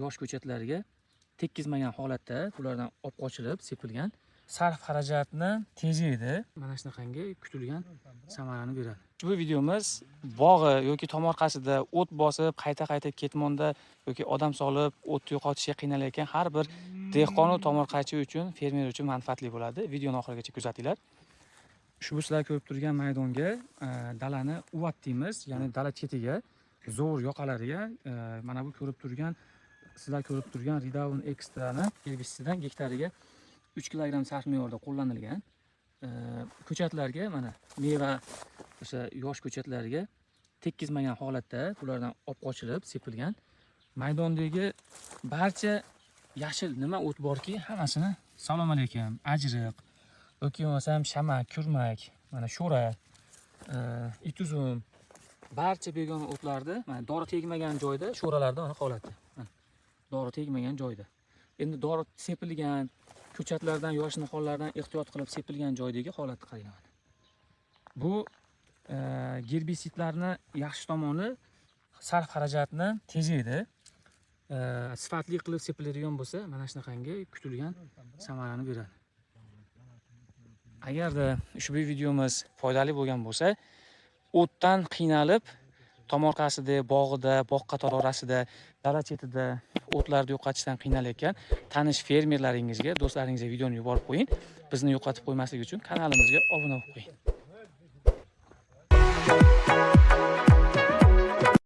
yosh ko'chatlarga tekkizmagan holatda ulardan olib qochilib sepilgan. Sarf xarajatni tejaydi. Mana shunaqangi kutilgan samarani beradi. Bu videomiz bog'i yoki tomorqasida o't bosib, qayta ketmonda yoki odam solib, o't yo'qotishga qiynalayotgan har bir dehqon va tomorqachi uchun, fermer uchun manfaatli bo'ladi. Videoni oxirigacha kuzatinglar. Ushbu sizlar ko'rib turgan maydonga dalani uvat deymiz, ya'ni dala chetiga, zo'r yoqalariga mana bu sizlar ko'rib turgan Ridaun Extra'ni herbitsiddan gektariga 3 kg sarf me'yorda qo'llanilgan. Ko'chatlarga mana meva o'sha yosh ko'chatlarga tekkizmagan holatda ulardan olib qochilib sepilgan. Maydondagi barcha yashil nima o't borki, hammasini salom alaykum, ajriq yoki bo'lmasam shamak, kurmak, mana sho'ra, it uzum, barcha begona o'tlarni mana dori tegmagan joyda sho'ralarda mana holatda. Dori tegmagan joyda. Endi dori sepilgan ko'chatlardan, yosh nihollardan ehtiyot qilib sepilgan joydagi holatni qarang. Bu gerbisidlarni yaxshi tomoni sarf xarajatni tejaydi. Sifatli qilib sepiladigan bo'lsa, mana shunaqangi kutilgan samarani beradi. Agarda ushbu videomiz foydali bo'lgan bo'lsa, o'tdan qiynalib, tomorqasida, bog'ida, bog' qator orasida, dala chetida o'tlarni yo'qotishdan qiynalayotgan tanish fermerlaringizga, do'stlaringizga videoni yuborib qo'ying. Bizni yo'qotib qo'ymaslik uchun kanalimizga obuna bo'lib qo'ying.